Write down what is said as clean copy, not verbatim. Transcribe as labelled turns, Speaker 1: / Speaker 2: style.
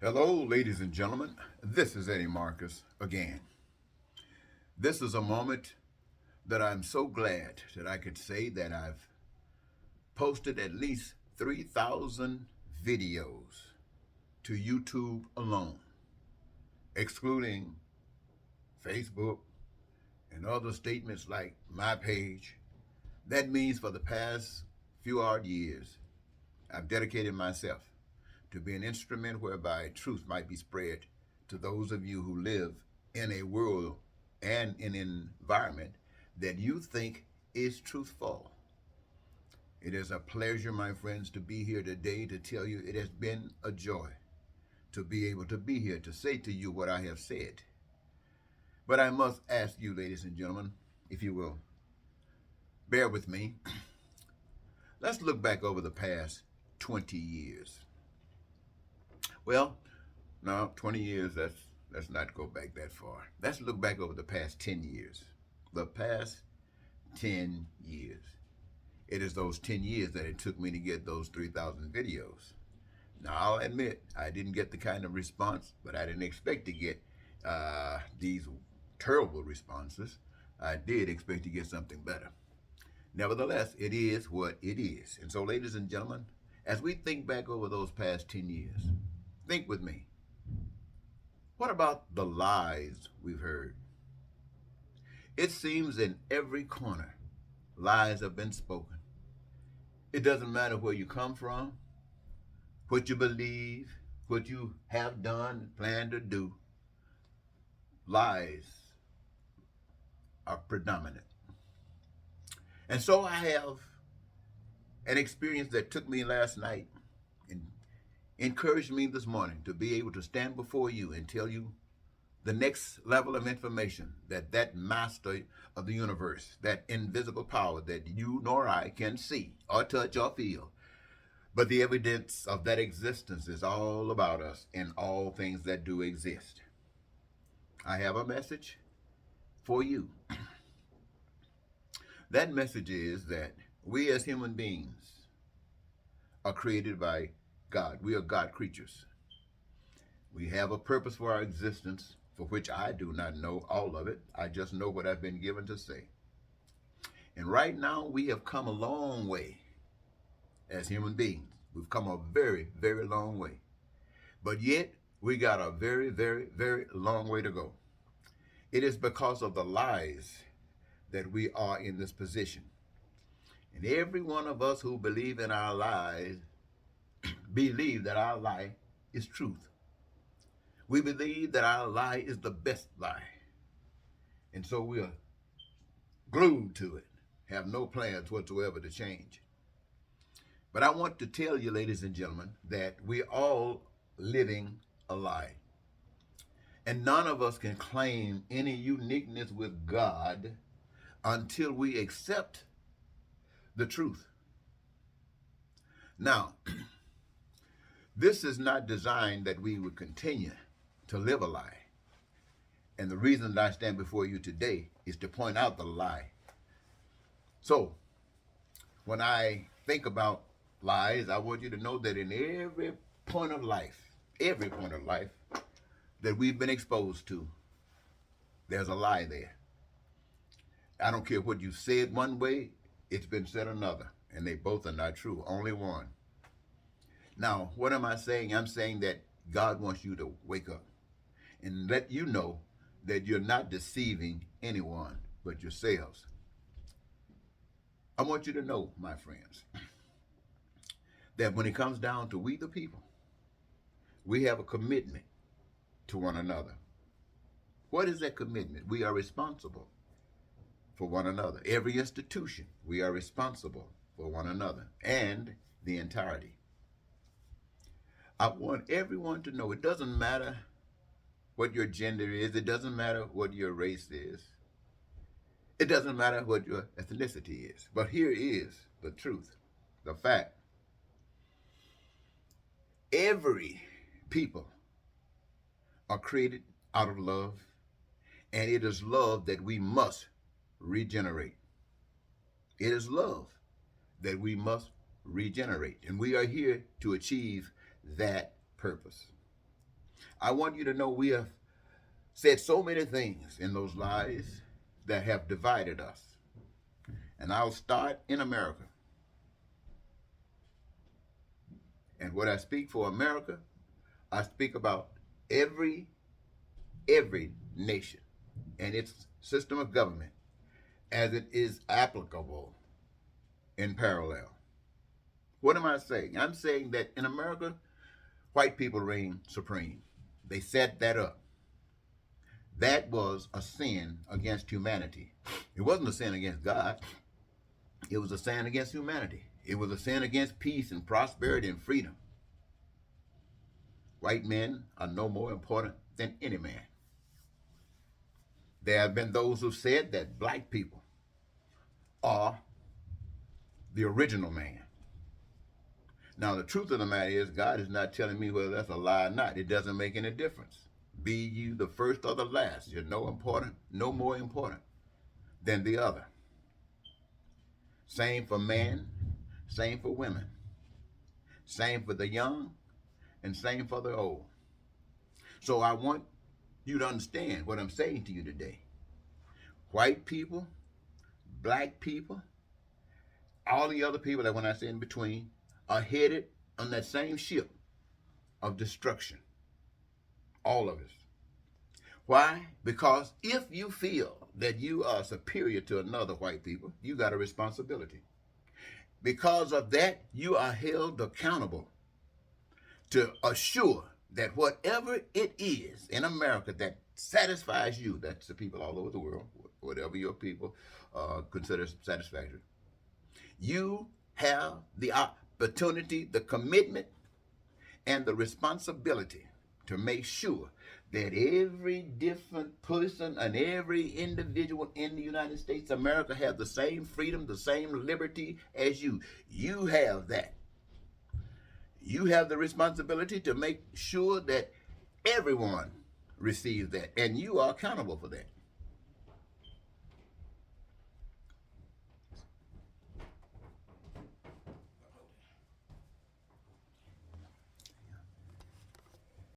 Speaker 1: Hello, ladies and gentlemen. This is Eddie Marcus again. This is a moment that I'm so glad that I could say that I've posted at least 3,000 videos to YouTube alone, excluding Facebook and other statements like my page. That means for the past few odd years, I've dedicated myself to be an instrument whereby truth might be spread to those of you who live in a world and in an environment that you think is truthful. It is a pleasure, my friends, to be here today to tell you it has been a joy to be able to be here to say to you what I have said. But I must ask you, ladies and gentlemen, if you will bear with me. Let's look back over the past 20 years. Well, no, 20 years, let's not go back that far. Let's look back over the past 10 years. The past 10 years. It is those 10 years that it took me to get those 3,000 videos. Now, I'll admit, I didn't get the kind of response, but I didn't expect to get these terrible responses. I did expect to get something better. Nevertheless, it is what it is. And so, ladies and gentlemen, as we think back over those past 10 years, think with me. What about the lies we've heard? It seems in every corner, lies have been spoken. It doesn't matter where you come from, what you believe, what you have done, plan to do. Lies are predominant. And so I have an experience that took me last night and encouraged me this morning to be able to stand before you and tell you the next level of information that master of the universe, that invisible power that you nor I can see or touch or feel, but the evidence of that existence is all about us in all things that do exist. I have a message for you. That message is that we as human beings are created by God. We are God creatures. We have a purpose for our existence, for which I do not know all of it. I just know what I've been given to say. And right now, we have come a long way as human beings. We've come a very, very long way. But yet, we got a very, very, very long way to go. It is because of the lies that we are in this position. And every one of us who believe in our lies believe that our lie is truth. We believe that our lie is the best lie. And so we are glued to it, have no plans whatsoever to change. But I want to tell you, ladies and gentlemen, that we're all living a lie. And none of us can claim any uniqueness with God until we accept the truth. Now, this is not designed that we would continue to live a lie. And the reason that I stand before you today is to point out the lie. So, when I think about lies, I want you to know that in every point of life that we've been exposed to, there's a lie there. I don't care what you said one way, it's been said another. And they both are not true, only one. Now, what am I saying? I'm saying that God wants you to wake up and let you know that you're not deceiving anyone but yourselves. I want you to know, my friends, that when it comes down to we the people, we have a commitment to one another. What is that commitment? We are responsible for one another. Every institution, we are responsible for one another and the entirety. I want everyone to know it doesn't matter what your gender is, it doesn't matter what your race is, it doesn't matter what your ethnicity is. But here is the truth, the fact. Every people are created out of love, and it is love that we must regenerate. It is love that we must regenerate, and we are here to achieve that purpose. I want you to know we have said so many things in those lies that have divided us. And I'll start in America. And when I speak for America, I speak about every nation and its system of government as it is applicable in parallel. What am I saying? I'm saying that in America, white people reign supreme. They set that up. That was a sin against humanity. It wasn't a sin against God. It was a sin against humanity. It was a sin against peace and prosperity and freedom. White men are no more important than any man. There have been those who've said that black people are the original man. Now, the truth of the matter is, God is not telling me whether that's a lie or not. It doesn't make any difference. Be you the first or the last. You're no more important than the other. Same for men, same for women, same for the young, and same for the old. So I want you to understand what I'm saying to you today. White people, black people, all the other people that when I say in between are headed on that same ship of destruction. All of us. Why? Because if you feel that you are superior to another white people, you got a responsibility. Because of that, you are held accountable to assure that whatever it is in America that satisfies you, that's the people all over the world, whatever your people consider satisfactory, you have the opportunity, the commitment, and the responsibility to make sure that every different person and every individual in the United States of America have the same freedom, the same liberty as you. You have that. You have the responsibility to make sure that everyone receives that, and you are accountable for that.